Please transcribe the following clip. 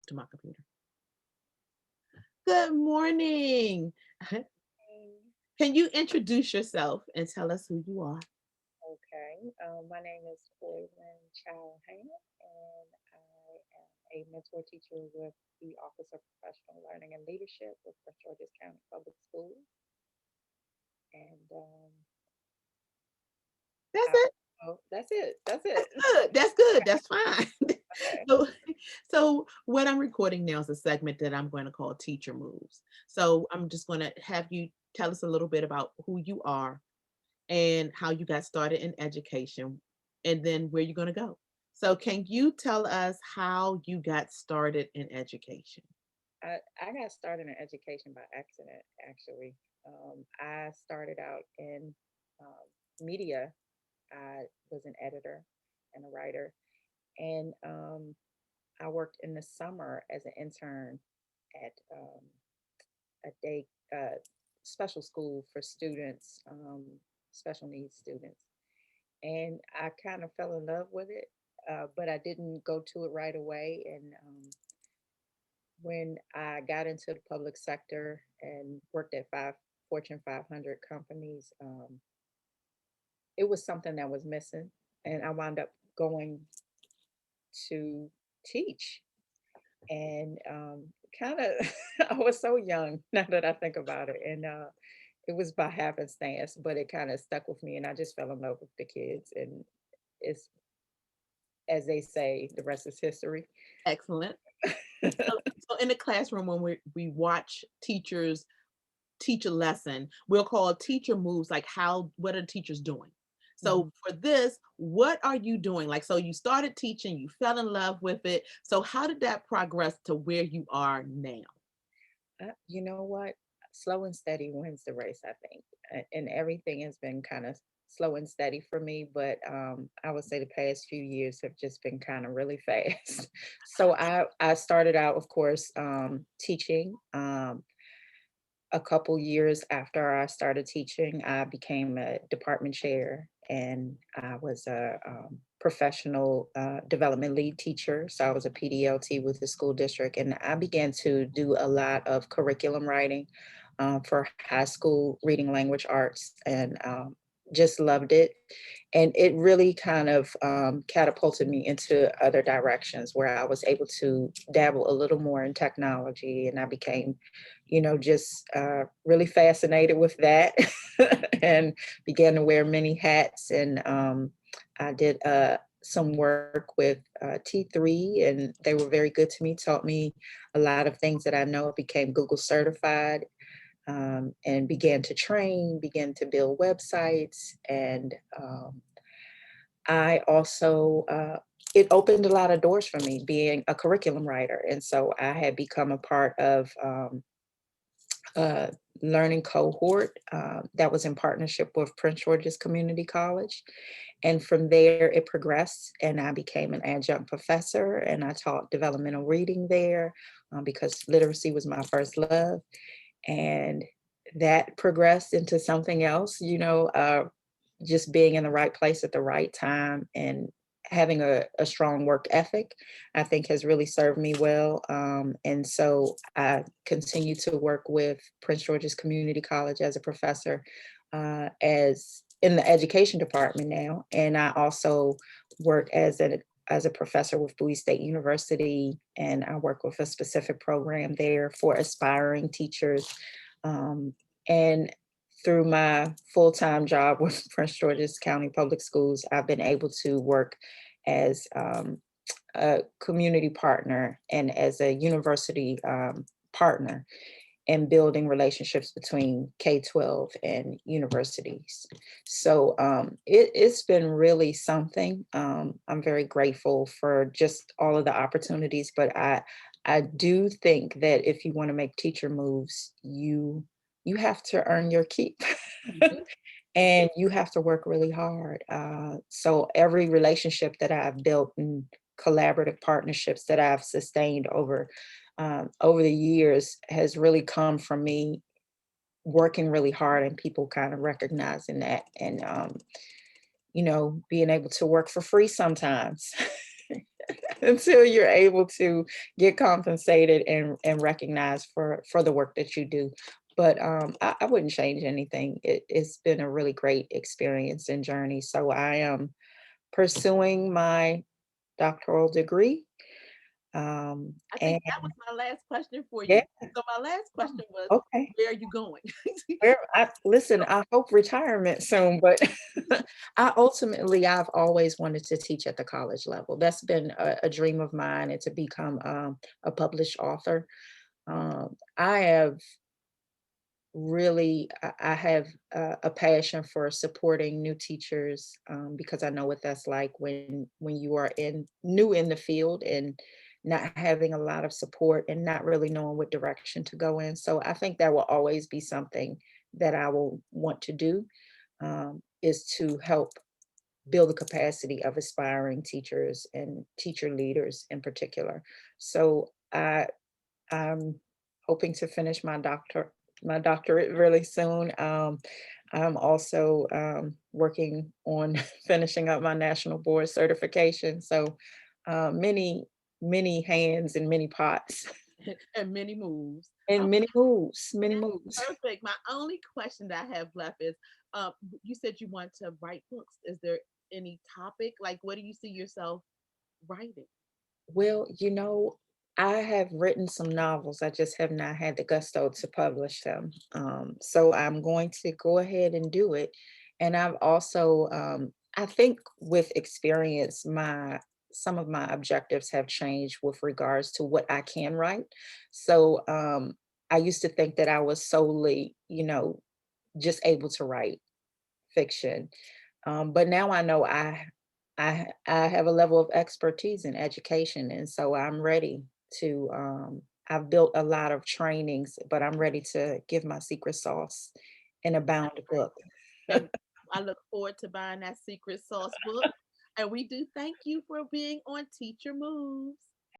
to my computer. Good morning. Hey, Can you introduce yourself and tell us who you are? okay. My name is Poison Child Hamm, and I am a mentor teacher with the Office of Professional Learning and Leadership with Prince George's County Public Schools. And That's I, it. oh, that's it. That's That's it. good. That's good. That's fine. Okay. so, so what I'm recording now is a segment that I'm going to call Teacher Moves. So I'm just going to have you tell us a little bit about who you are and how you got started in education and then where you're going to go. So can you tell us how you got started in education? I got started in education by accident, actually. I started out in media. I was an editor and a writer. And I worked in the summer as an intern at a day special school for students, special needs students. And I kind of fell in love with it, but I didn't go to it right away. And when I got into the public sector and worked at five Fortune 500 companies, it was something that was missing. And I wound up going to teach. And kind of, I was so young now that I think about it. And it was by happenstance, but it kind of stuck with me. And I just fell in love with the kids. And it's, as they say, the rest is history. Excellent. So in the classroom, when we watch teachers teach a lesson, we'll call teacher moves like what are the teachers doing? So Mhm. for this, what are you doing? Like, so you started teaching, you fell in love with it. So how did that progress to where you are now? You know what? Slow and steady wins the race, I think. And everything has been kind of slow and steady for me, but I would say the past few years have just been kind of really fast. So I started out, of course, teaching. A couple years after I started teaching, I became a department chair, and I was a professional development lead teacher. So I was a PDLT with the school district, and I began to do a lot of curriculum writing for high school reading language arts, and just loved it. And it really kind of catapulted me into other directions where I was able to dabble a little more in technology, and I became just really fascinated with that and began to wear many hats. And I did some work with T3, and they were very good to me, taught me a lot of things that I know. I became Google certified, and began to train, began to build websites. And I also, it opened a lot of doors for me being a curriculum writer. And so I had become a part of uh, learning cohort that was in partnership with Prince George's Community College. And from there, it progressed, and I became an adjunct professor, and I taught developmental reading there because literacy was my first love. And that progressed into something else, just being in the right place at the right time and having a strong work ethic, I think has really served me well. And so I continue to work with Prince George's Community College as a professor, as in the education department now. And I also work as a professor with Bowie State University, and I work with a specific program there for aspiring teachers. Um, and through my full-time job with Prince George's County Public Schools, I've been able to work as a community partner and as a university partner in building relationships between K-12 and universities. So it's been really something. I'm very grateful for just all of the opportunities, but I do think that if you want to make teacher moves, you have to earn your keep. Mhm. And you have to work really hard. So every relationship that I've built and collaborative partnerships that I've sustained over the years has really come from me working really hard and people kind of recognizing that, and being able to work for free sometimes. until you're able to get compensated and recognized for the work that you do. But I wouldn't change anything. It's been a really great experience and journey. So I am pursuing my doctoral degree. I think And that was my last question for yeah, you. So my last oh, question was, okay. where are you going? Where I listen, I hope retirement soon, but I've always wanted to teach at the college level. That's been a dream of mine, and to become a published author. I have really I have a passion for supporting new teachers, because I know what that's like when you are in new in the field and not having a lot of support and not really knowing what direction to go in. So I think that will always be something that I will want to do, is to help build the capacity of aspiring teachers and teacher leaders in particular. So I'm hoping to finish my doctorate really soon. I'm also working on finishing up my national board certification. So many hands and many pots And many moves. and Okay, many moves, many that's moves. perfect. My only question that I have left is, you said you want to write books. Is there any topic? Like, what do you see yourself writing? Well, I have written some novels. I just have not had the gusto to publish them. So I'm going to go ahead and do it. And I've also, I think with experience, my some of my objectives have changed with regards to what I can write. So I used to think that I was solely, just able to write fiction. But now I know I have a level of expertise in education, and so I'm ready to. I've built a lot of trainings, but I'm ready to give my secret sauce in a bound Right. book. And I look forward to buying that secret sauce book. And we do thank you for being on Teacher Moves.